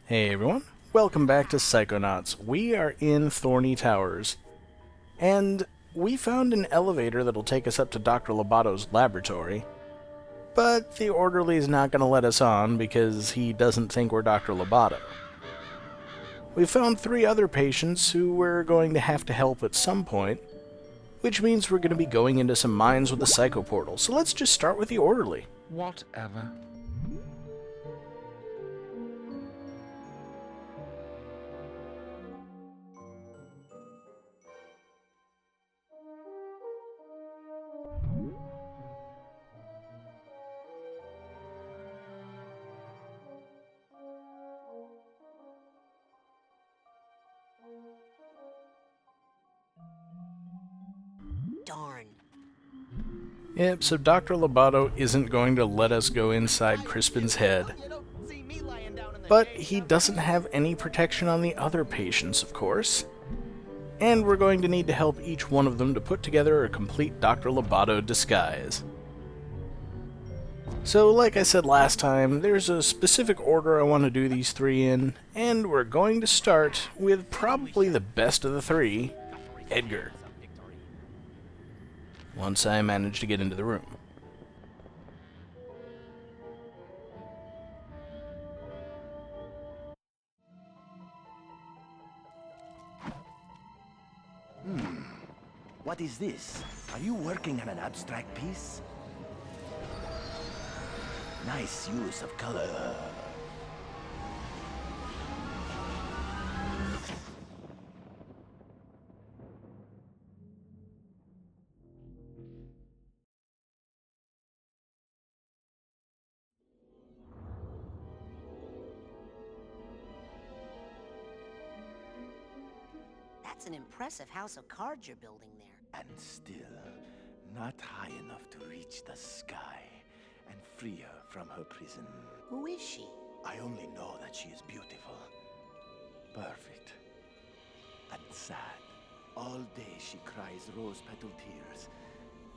Hey everyone, welcome back to Psychonauts. We are in Thorny Towers, and we found an elevator that'll take us up to Dr. Lobato's laboratory, but the orderly's not going to let us on because he doesn't think we're Dr. Lobato. We found 3 other patients who we're going to have to help at some point, which means we're going to be going into some mines with the Psycho Portal, so let's just start with the orderly. Whatever. Darn. Yep, so Dr. Lobato isn't going to let us go inside Crispin's head. But he doesn't have any protection on the other patients, of course. And we're going to need to help each one of them to put together a complete Dr. Lobato disguise. So, like I said last time, there's a specific order I want to do these 3 in, and we're going to start with probably the best of the 3, Edgar. Once I manage to get into the room. What is this? Are you working on an abstract piece? Nice use of color. That's an impressive house of cards you're building there. And still, not high enough to reach the sky and free her from her prison. Who is she? I only know that she is beautiful, perfect, and sad. All day she cries rose-petal tears,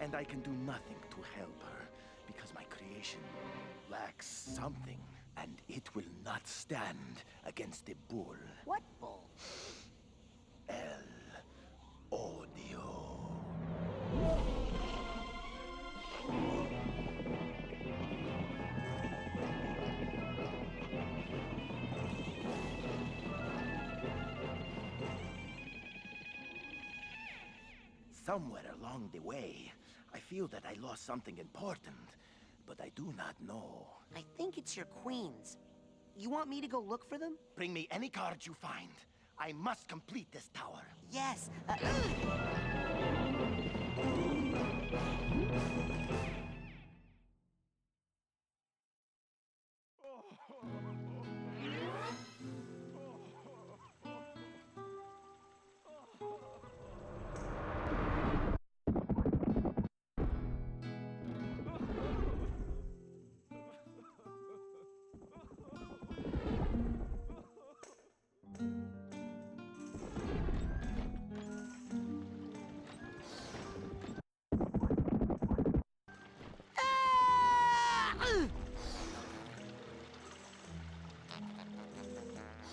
and I can do nothing to help her because my creation lacks something, and it will not stand against a bull. What bull? Audio. Somewhere along the way, I feel that I lost something important, but I do not know. I think it's your queens. You want me to go look for them? Bring me any cards you find. I must complete this tower. Yes.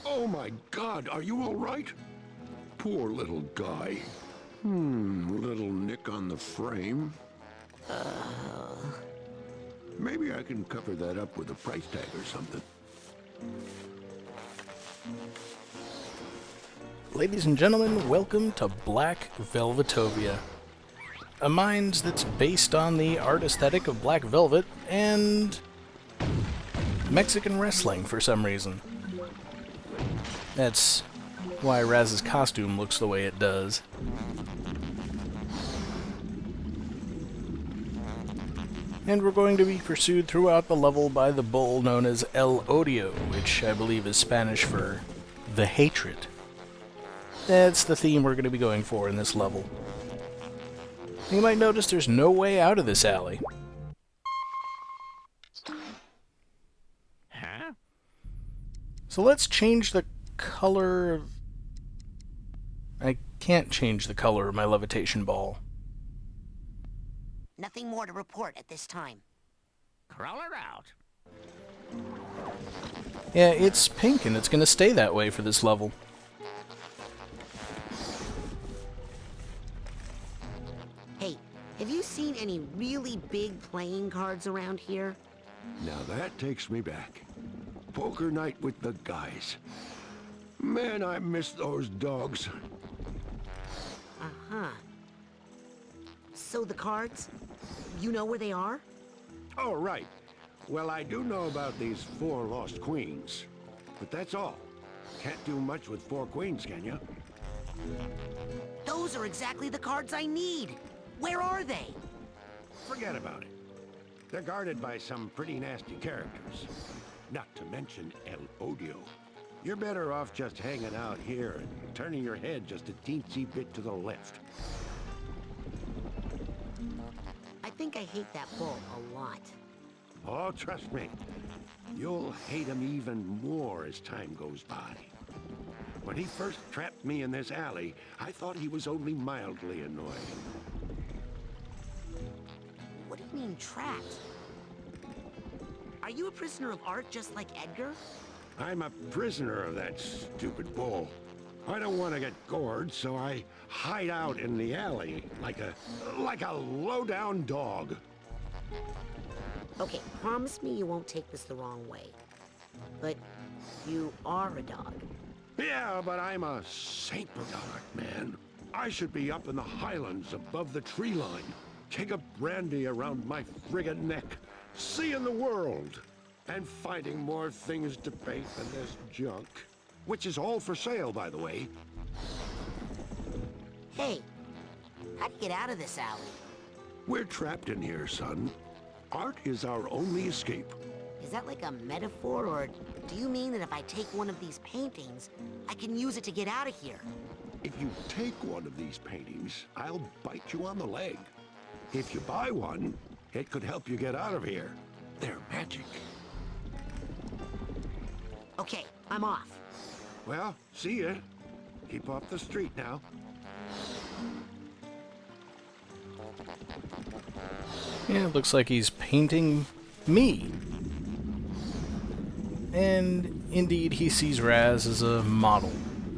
Oh my God, are you all right? Poor little guy. Little nick on the frame. Maybe I can cover that up with a price tag or something. Ladies and gentlemen, welcome to Black Velvettopia. A mines that's based on the art aesthetic of Black Velvet and Mexican wrestling for some reason. That's why Raz's costume looks the way it does. And we're going to be pursued throughout the level by the bull known as El Odio, which I believe is Spanish for the hatred. That's the theme we're going to be going for in this level. You might notice there's no way out of this alley. Huh? So let's change the color. I can't change the color of my levitation ball. Nothing more to report at this time. Crawl her out. Yeah, it's pink and it's gonna stay that way for this level. Hey, have you seen any really big playing cards around here? Now that takes me back. Poker night with the guys. Man, I miss those dogs. Uh-huh. So the cards? You know where they are? Oh, right. Well, I do know about these 4 lost queens. But that's all. Can't do much with 4 queens, can you? Those are exactly the cards I need. Where are they? Forget about it. They're guarded by some pretty nasty characters. Not to mention El Odio. You're better off just hanging out here and turning your head just a teensy bit to the left. I think I hate that bull a lot. Oh, trust me. You'll hate him even more as time goes by. When he first trapped me in this alley, I thought he was only mildly annoying. What do you mean, trapped? Are you a prisoner of art just like Edgar? I'm a prisoner of that stupid bull. I don't want to get gored, so I hide out in the alley like a low-down dog. Okay, promise me you won't take this the wrong way. But you are a dog. Yeah, but I'm a Saint Bernard, man. I should be up in the highlands above the tree line, king of brandy around my friggin' neck, seeing the world, and finding more things to paint than this junk. Which is all for sale, by the way. Hey, how do you get out of this alley? We're trapped in here, son. Art is our only escape. Is that like a metaphor, or do you mean that if I take one of these paintings, I can use it to get out of here? If you take one of these paintings, I'll bite you on the leg. If you buy one, it could help you get out of here. They're magic. Okay, I'm off. Well, see ya. Keep off the street now. Yeah, it looks like he's painting me. And indeed, he sees Raz as a model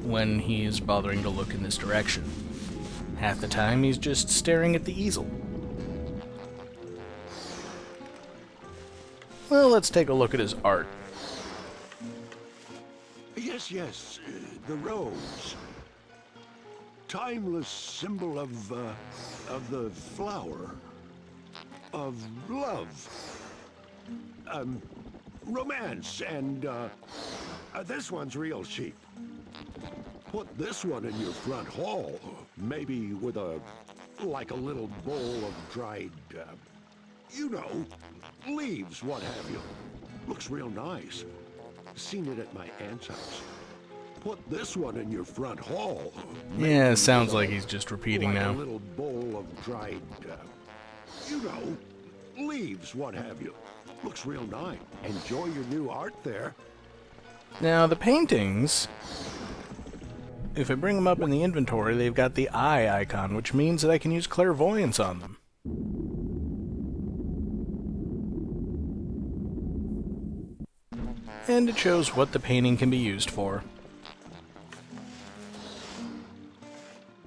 when he's bothering to look in this direction. Half the time, he's just staring at the easel. Well, let's take a look at his art. Yes, the rose. Timeless symbol of the flower. Of love. Romance, and, this one's real cheap. Put this one in your front hall, maybe with like a little bowl of dried, you know, leaves, what have you. Looks real nice. Seen it at my aunt's house. Put this one in your front hall. Yeah, it sounds like he's just repeating like now. A little bowl of dried, you know, leaves, what have you. Looks real nice. Enjoy your new art there. Now, the paintings, if I bring them up in the inventory, they've got the eye icon, which means that I can use clairvoyance on them. And it shows what the painting can be used for.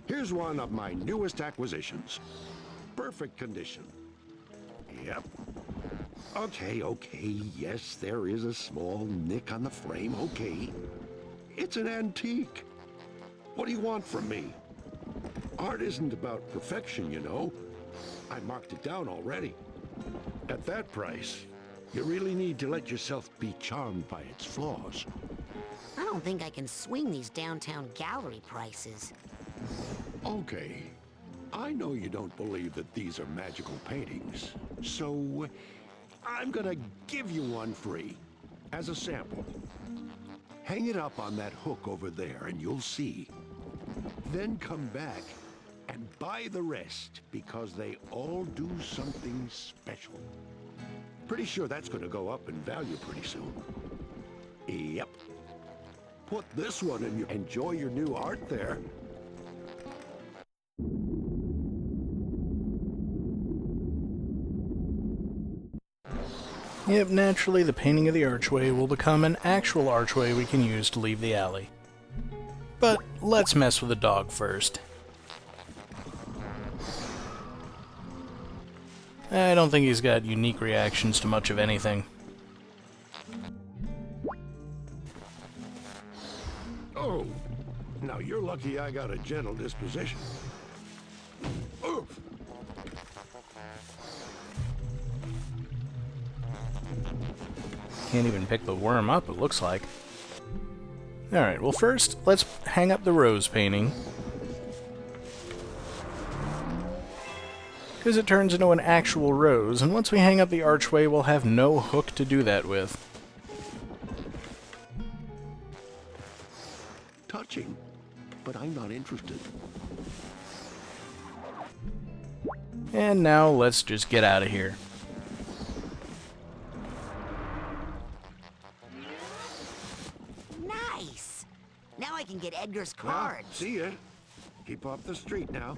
Here's one of my newest acquisitions. Perfect condition. Yep. Okay, yes, there is a small nick on the frame, okay. It's an antique. What do you want from me? Art isn't about perfection, you know. I marked it down already. At that price, you really need to let yourself be charmed by its flaws. I don't think I can swing these downtown gallery prices. Okay. I know you don't believe that these are magical paintings, so I'm gonna give you one free, as a sample. Hang it up on that hook over there and you'll see. Then come back and buy the rest, because they all do something special. Pretty sure that's gonna go up in value pretty soon. Yep. Put this one in your... Enjoy your new art there. Yep, naturally the painting of the archway will become an actual archway we can use to leave the alley. But let's mess with the dog first. I don't think he's got unique reactions to much of anything. Oh, now you're lucky I got a gentle disposition. Oof. Can't even pick the worm up, it looks like. Alright, well first, let's hang up the rose painting. Because it turns into an actual rose, and once we hang up the archway, we'll have no hook to do that with. Touching, but I'm not interested. And now let's just get out of here. Nice! Now I can get Edgar's card. Well, see ya. Keep off the street now.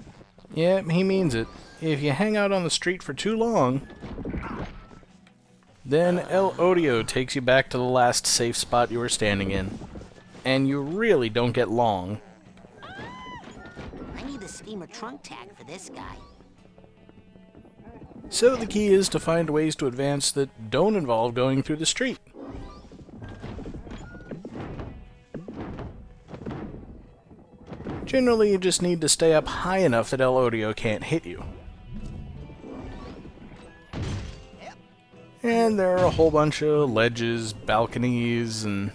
Yep, he means it. If you hang out on the street for too long, then El Odio takes you back to the last safe spot you were standing in. And you really don't get long. I need the steamer trunk tag for this guy. So the key is to find ways to advance that don't involve going through the street. Generally, you just need to stay up high enough that El Odio can't hit you. And there are a whole bunch of ledges, balconies, and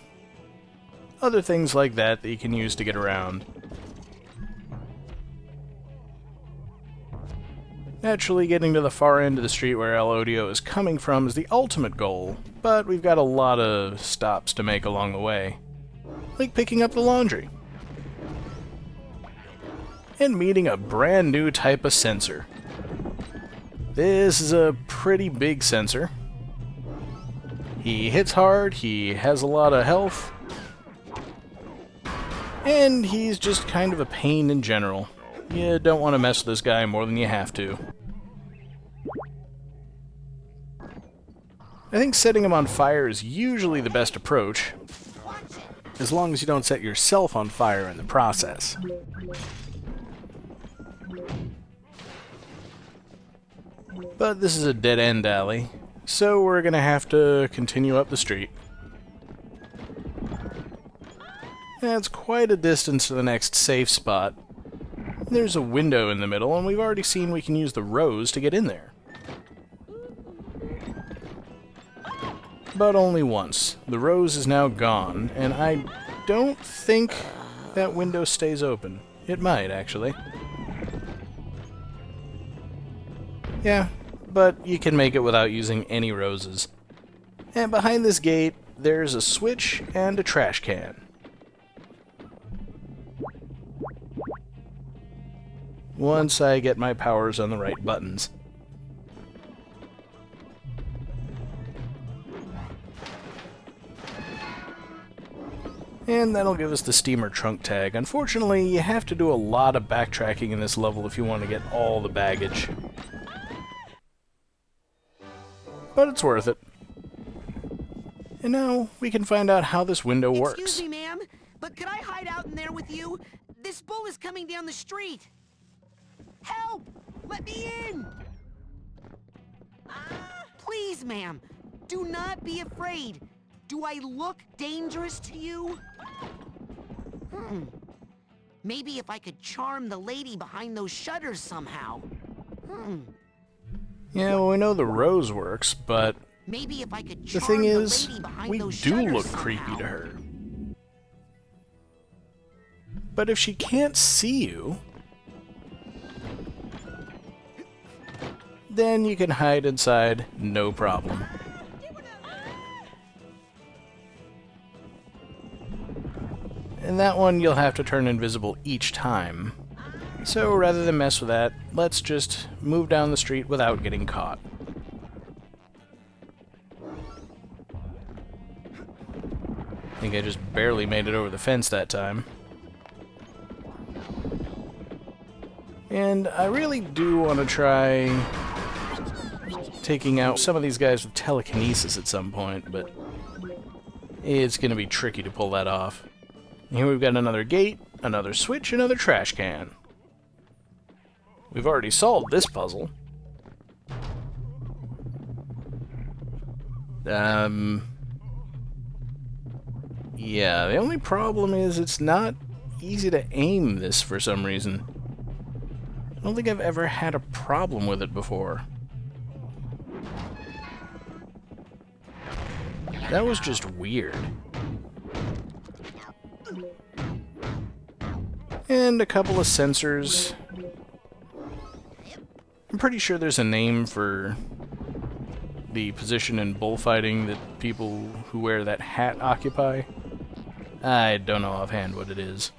other things like that that you can use to get around. Naturally, getting to the far end of the street where El Odio is coming from is the ultimate goal, but we've got a lot of stops to make along the way. Like picking up the laundry. And meeting a brand new type of sensor. This is a pretty big sensor. He hits hard, he has a lot of health, and he's just kind of a pain in general. You don't want to mess with this guy more than you have to. I think setting him on fire is usually the best approach, as long as you don't set yourself on fire in the process. But this is a dead-end alley, so we're gonna have to continue up the street. That's quite a distance to the next safe spot. There's a window in the middle, and we've already seen we can use the rose to get in there. But only once. The rose is now gone, and I don't think that window stays open. It might, actually. Yeah, but you can make it without using any roses. And behind this gate, there's a switch and a trash can. Once I get my powers on the right buttons. And that'll give us the steamer trunk tag. Unfortunately, you have to do a lot of backtracking in this level if you want to get all the baggage. But it's worth it. And now we can find out how this window works. Excuse me, ma'am, but could I hide out in there with you? This bull is coming down the street. Help! Let me in! Please, ma'am, do not be afraid. Do I look dangerous to you? Maybe if I could charm the lady behind those shutters somehow. Yeah, well, we know the rose works, but Maybe if I could the charm thing the is, lady behind we those do shutters look somehow. creepy to her. But if she can't see you, then you can hide inside, no problem. And that one you'll have to turn invisible each time. So rather than mess with that, let's just move down the street without getting caught. I think I just barely made it over the fence that time. And I really do want to try taking out some of these guys with telekinesis at some point, but it's going to be tricky to pull that off. And here we've got another gate, another switch, another trash can. We've already solved this puzzle. Yeah, the only problem is it's not easy to aim this for some reason. I don't think I've ever had a problem with it before. That was just weird. And a couple of sensors. I'm pretty sure there's a name for the position in bullfighting that people who wear that hat occupy. I don't know offhand what it is.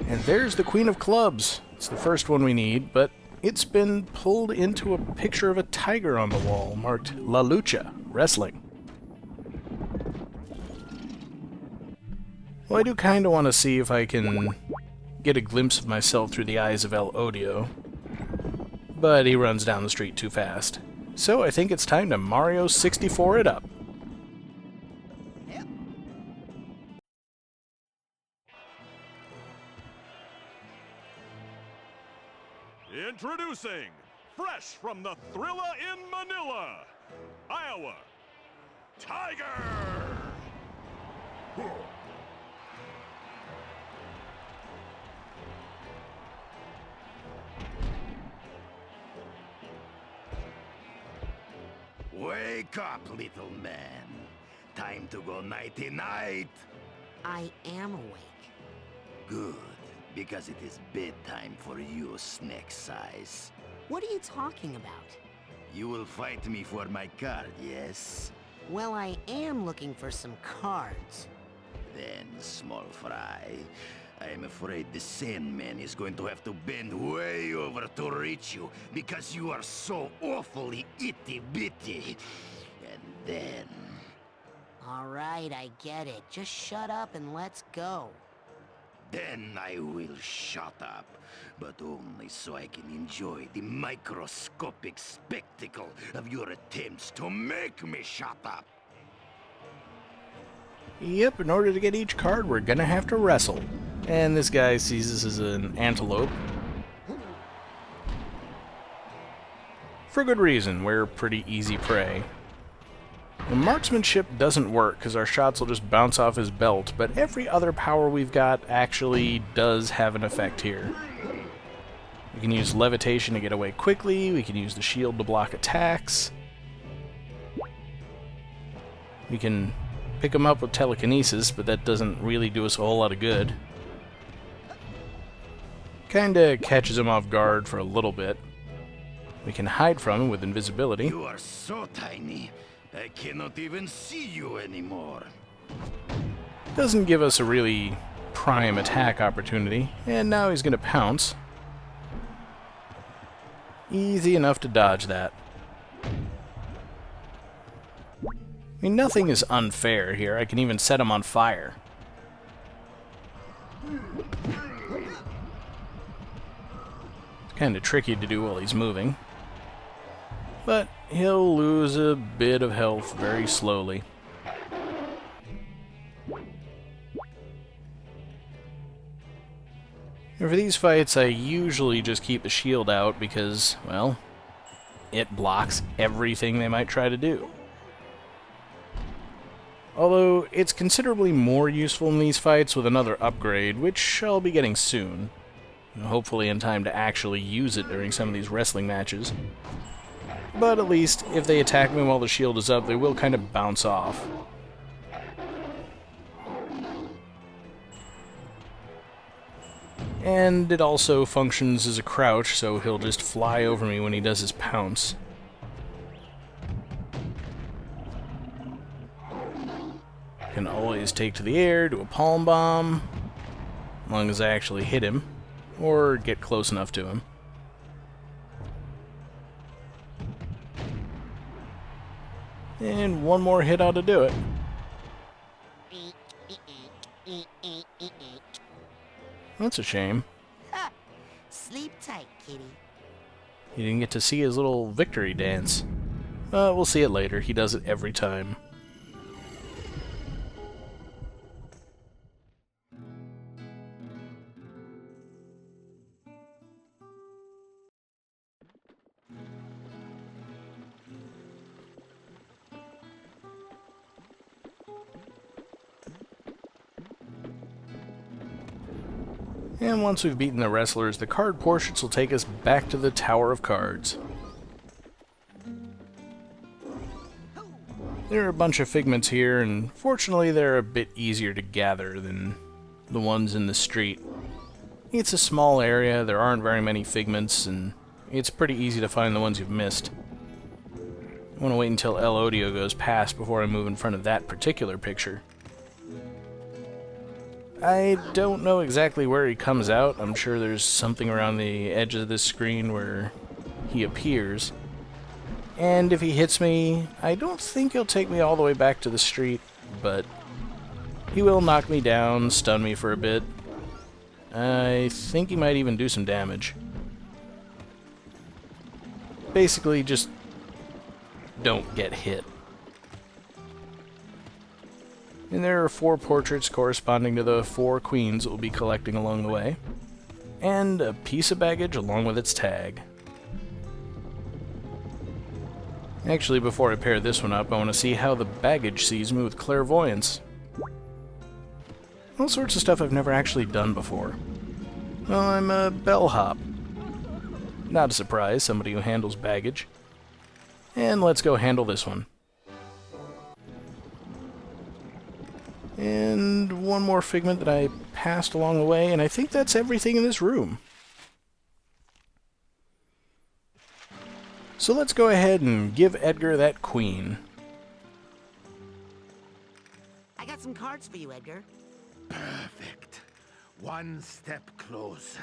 And there's the Queen of Clubs. It's the first one we need, but it's been pulled into a picture of a tiger on the wall, marked La Lucha, Wrestling. Well, I do kind of want to see if I can get a glimpse of myself through the eyes of El Odio, but he runs down the street too fast. So I think it's time to Mario 64 it up. Introducing, fresh from the Thrilla in Manila, Iowa, Tiger! Wake up, little man. Time to go nighty-night. I am awake. Good, because it is bedtime for you, Snake Size. What are you talking about? You will fight me for my card, yes? Well, I am looking for some cards. Then, small fry, I am afraid the Sandman is going to have to bend way over to reach you because you are so awfully itty-bitty. And then... All right, I get it. Just shut up and let's go. Then I will shut up, but only so I can enjoy the microscopic spectacle of your attempts to make me shut up. Yep, in order to get each card, we're gonna have to wrestle. And this guy sees this as an antelope. For good reason, we're pretty easy prey. The marksmanship doesn't work because our shots will just bounce off his belt, but every other power we've got actually does have an effect here. We can use levitation to get away quickly, we can use the shield to block attacks. We can pick him up with telekinesis, but that doesn't really do us a whole lot of good. Kinda catches him off guard for a little bit. We can hide from him with invisibility. You are so tiny, I cannot even see you anymore. Doesn't give us a really prime attack opportunity, and now he's gonna pounce. Easy enough to dodge that. I mean, nothing is unfair here. I can even set him on fire. It's kinda tricky to do while he's moving. But he'll lose a bit of health very slowly. And for these fights, I usually just keep the shield out because, well, it blocks everything they might try to do. Although, it's considerably more useful in these fights with another upgrade, which I'll be getting soon. Hopefully in time to actually use it during some of these wrestling matches. But at least, if they attack me while the shield is up, they will kind of bounce off. And it also functions as a crouch, so he'll just fly over me when he does his pounce. Can always take to the air, do a palm bomb, as long as I actually hit him, or get close enough to him. And one more hit ought to do it. That's a shame. Sleep tight, kitty. You didn't get to see his little victory dance. We'll see it later. He does it every time. And once we've beaten the wrestlers, the card portraits will take us back to the Tower of Cards. There are a bunch of figments here, and fortunately they're a bit easier to gather than the ones in the street. It's a small area, there aren't very many figments, and it's pretty easy to find the ones you've missed. I want to wait until El Odio goes past before I move in front of that particular picture. I don't know exactly where he comes out. I'm sure there's something around the edge of this screen where he appears. And if he hits me, I don't think he'll take me all the way back to the street, but he will knock me down, stun me for a bit. I think he might even do some damage. Basically, just don't get hit. And there are 4 portraits corresponding to the 4 queens that we'll be collecting along the way, and a piece of baggage along with its tag. Actually, before I pair this one up, I want to see how the baggage sees me with clairvoyance. All sorts of stuff I've never actually done before. Well, I'm a bellhop. Not a surprise, somebody who handles baggage. And let's go handle this one. And one more figment that I passed along the way, and I think that's everything in this room. So let's go ahead and give Edgar that queen. I got some cards for you, Edgar. Perfect. One step closer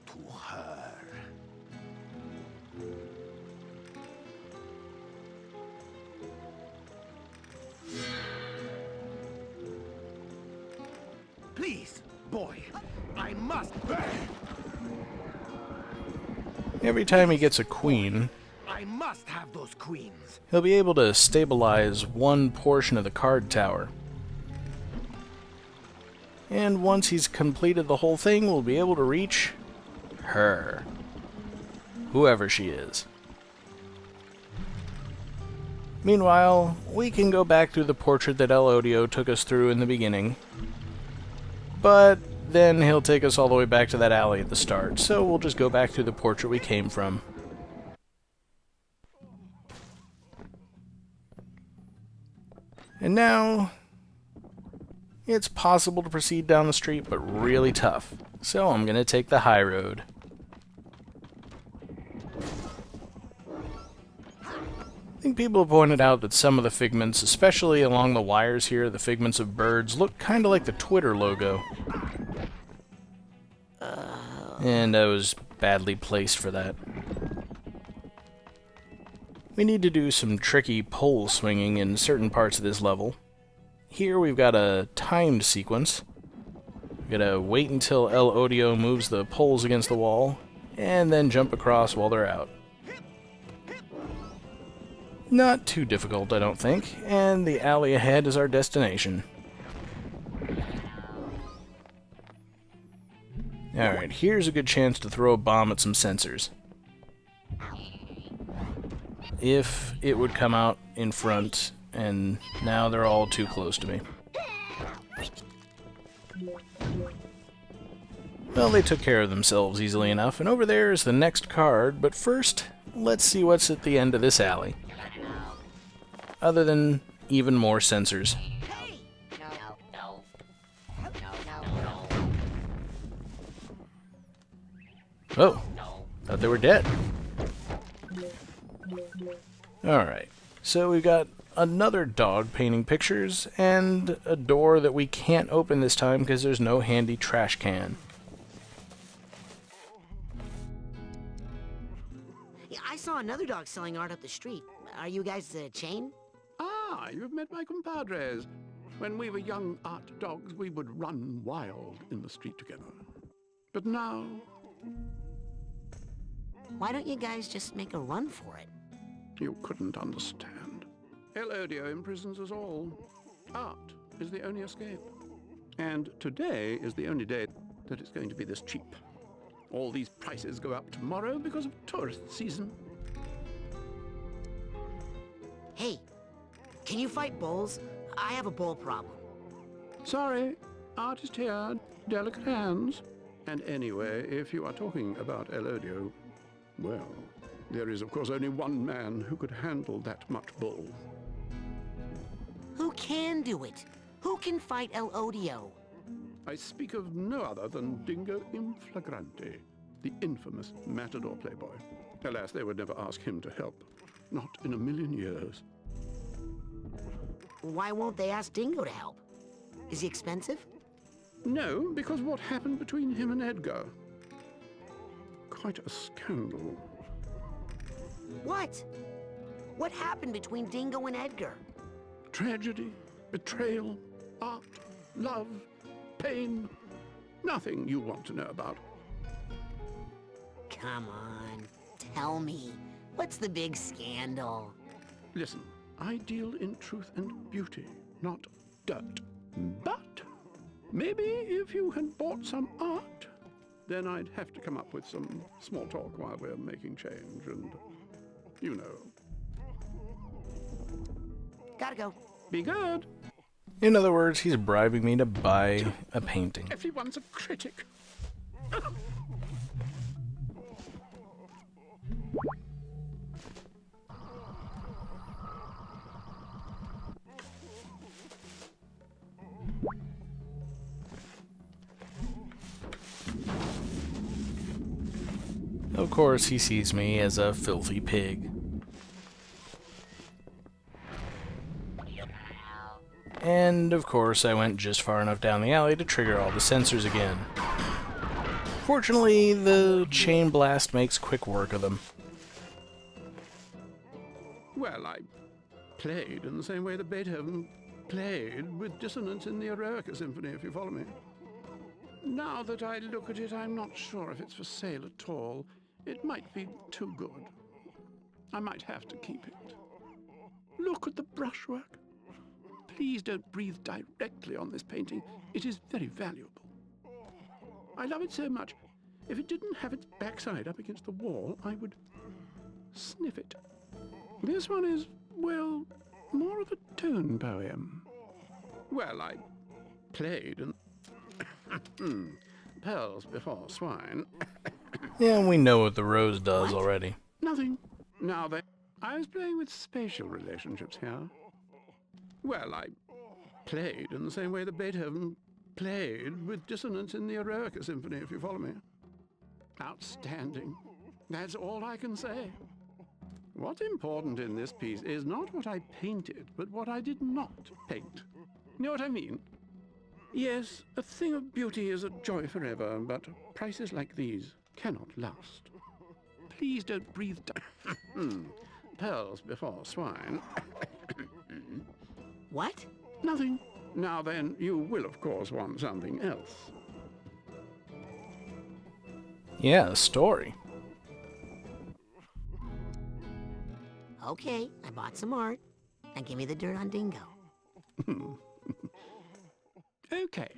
to her. Please, boy, I must. Every time he gets a queen, I must have those queens. he'll be able to stabilize one portion of the card tower. And once he's completed the whole thing, we'll be able to reach her. Whoever she is. Meanwhile, we can go back through the portrait that El Odio took us through in the beginning. But then he'll take us all the way back to that alley at the start, so we'll just go back through the portrait we came from. And now, it's possible to proceed down the street, but really tough. So I'm going to take the high road. I think people have pointed out that some of the figments, especially along the wires here, the figments of birds, look kind of like the Twitter logo. And I was badly placed for that. We need to do some tricky pole swinging in certain parts of this level. Here we've got a timed sequence. We've got to wait until El Odio moves the poles against the wall, and then jump across while they're out. Not too difficult, I don't think, and the alley ahead is our destination. Alright, here's a good chance to throw a bomb at some sensors. If it would come out in front, and now they're all too close to me. Well, they took care of themselves easily enough, and over there is the next card, but first, let's see what's at the end of this alley. Other than even more sensors. Oh, thought they were dead. Alright, so we've got another dog painting pictures, and a door that we can't open this time because there's no handy trash can. Yeah, I saw another dog selling art up the street. Are you guys a chain? Ah, you've met my compadres. When we were young art dogs, we would run wild in the street together. But now, Why don't you guys just make a run for it? You couldn't understand. El Odio imprisons us all. Art is the only escape. And today is the only day that it's going to be this cheap. All these prices go up tomorrow because of tourist season. Hey, can you fight bulls? I have a bull problem. Sorry, artist here, delicate hands. And anyway, if you are talking about El Odio, well, there is of course only one man who could handle that much bull. Who can do it? Who can fight El Odio? I speak of no other than Dingo in Flagrante, the infamous matador playboy. Alas, they would never ask him to help. Not in a million years. Why won't they ask Dingo to help? Is he expensive? No, because what happened between him and Edgar? Quite a scandal. What? What happened between Dingo and Edgar? Tragedy, betrayal, art, love, pain. Nothing you want to know about. Come on, tell me. What's the big scandal? Listen, I deal in truth and beauty, not dirt. But maybe if you had bought some art, then I'd have to come up with some small talk while we're making change and, you know. Gotta go. Be good. In other words, he's bribing me to buy a painting. Everyone's a critic. Of course, he sees me as a filthy pig. And, of course, I went just far enough down the alley to trigger all the sensors again. Fortunately, the chain blast makes quick work of them. Well, I played in the same way that Beethoven played with dissonance in the Eroica Symphony, if you follow me. Now that I look at it, I'm not sure if it's for sale at all. It might be too good. I might have to keep it. Look at the brushwork. Please don't breathe directly on this painting. It is very valuable. I love it so much. If it didn't have its backside up against the wall, I would sniff it. This one is, well, more of a tone poem. Well, I played and pearls before swine. Yeah, we know what the rose does already. Nothing. Now then, I was playing with spatial relationships here. Well, I played in the same way that Beethoven played with dissonance in the Eroica Symphony, if you follow me. Outstanding. That's all I can say. What's important in this piece is not what I painted, but what I did not paint. You know what I mean? Yes, a thing of beauty is a joy forever, but prices like these cannot last. Please don't breathe pearls before swine. What? Nothing. Now then, you will of course want something else. Yeah, a story. Okay, I bought some art. Now give me the dirt on Dingo. Okay,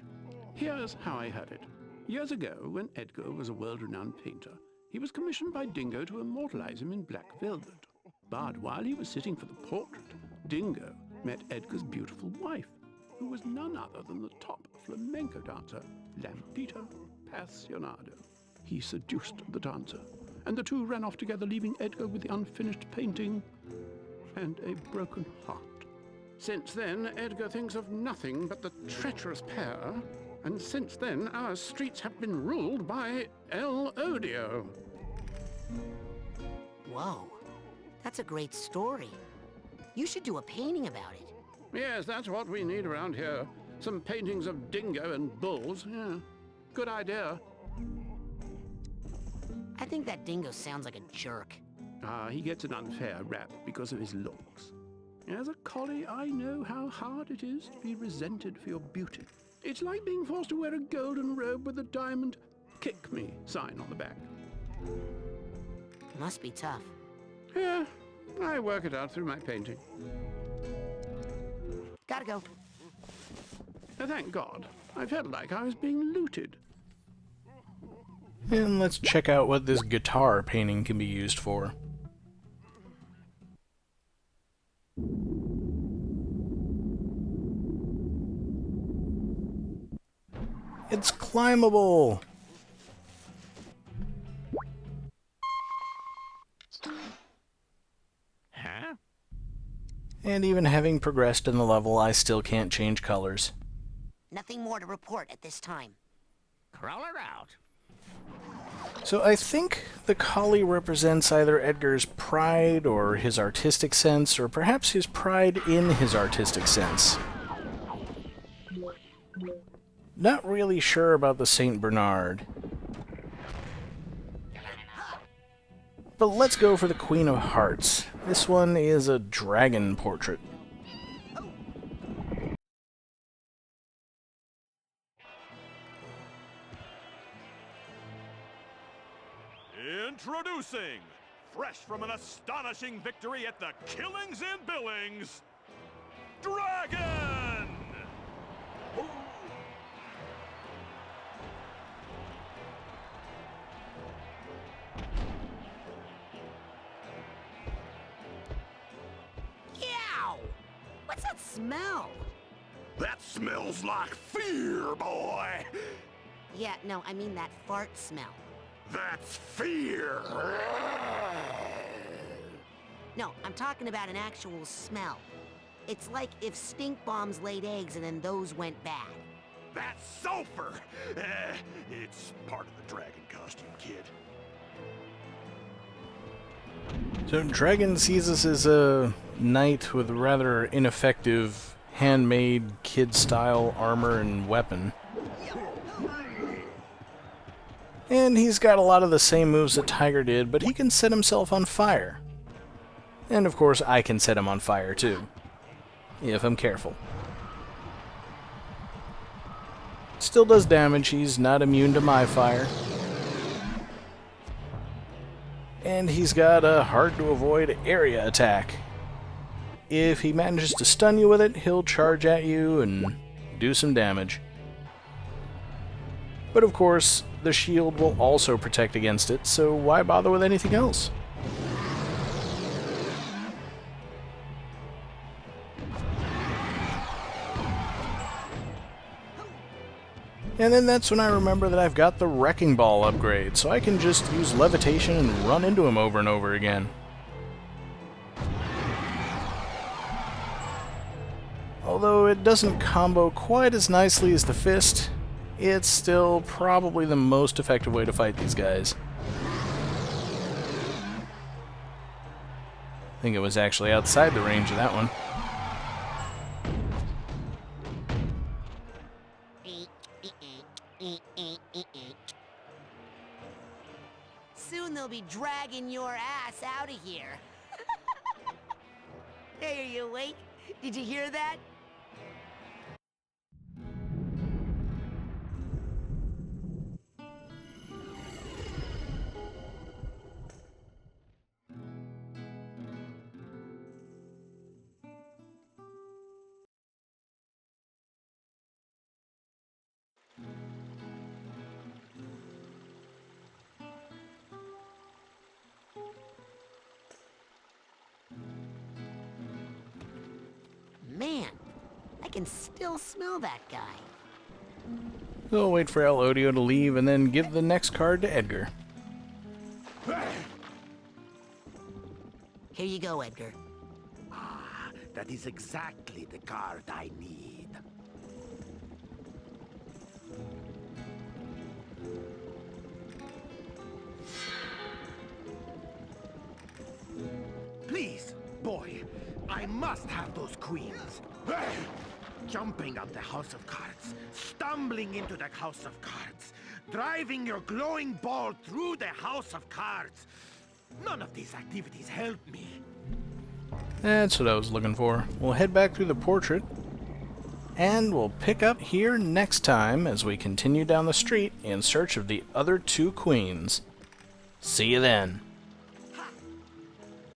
here's how I heard it. Years ago, when Edgar was a world-renowned painter, he was commissioned by Dingo to immortalize him in black velvet. But while he was sitting for the portrait, Dingo met Edgar's beautiful wife, who was none other than the top flamenco dancer, Lampito Passionado. He seduced the dancer, and the two ran off together, leaving Edgar with the unfinished painting and a broken heart. Since then, Edgar thinks of nothing but the treacherous pair, and since then, our streets have been ruled by El Odio. Whoa, that's a great story. You should do a painting about it. Yes, that's what we need around here. Some paintings of Dingo and bulls. Yeah, good idea. I think that Dingo sounds like a jerk. He gets an unfair rap because of his looks. As a collie, I know how hard it is to be resented for your beauty. It's like being forced to wear a golden robe with a diamond "Kick Me" sign on the back. Must be tough. Yeah, I work it out through my painting. Gotta go. Thank God. I felt like I was being looted. And let's check out what this guitar painting can be used for. It's climbable! Huh? And even having progressed in the level, I still can't change colors. Nothing more to report at this time. Crawler out. So I think the collie represents either Edgar's pride or his artistic sense, or perhaps his pride in his artistic sense. Not really sure about the Saint Bernard. But let's go for the Queen of Hearts. This one is a dragon portrait. Introducing, fresh from an astonishing victory at the Killings and Billings, Dragon! Yow! What's that smell? That smells like fear, boy! Yeah, no, I mean that fart smell. That's fear! No, I'm talking about an actual smell. It's like if stink bombs laid eggs and then those went bad. That's sulfur! It's part of the dragon costume, kid. So Dragon sees us as a knight with rather ineffective, handmade, kid-style armor and weapon. And he's got a lot of the same moves that Tiger did, but he can set himself on fire. And of course, I can set him on fire too, if I'm careful. Still does damage, he's not immune to my fire. And he's got a hard-to-avoid area attack. If he manages to stun you with it, he'll charge at you and do some damage. But of course, the shield will also protect against it, so why bother with anything else? And then that's when I remember that I've got the Wrecking Ball upgrade, so I can just use levitation and run into him over and over again. Although it doesn't combo quite as nicely as the fist, it's still probably the most effective way to fight these guys. I think it was actually outside the range of that one. Soon they'll be dragging your ass out of here. Hey, are you awake? Did you hear that? Man, I can still smell that guy. We'll wait for El Odio to leave and then give the next card to Edgar. Here you go, Edgar. Ah, that is exactly the card I need. Please, boy, I must have those queens. Jumping on the House of Cards, stumbling into the House of Cards, driving your glowing ball through the House of Cards. None of these activities help me. That's what I was looking for. We'll head back through the portrait, and we'll pick up here next time as we continue down the street in search of the other two queens. See you then.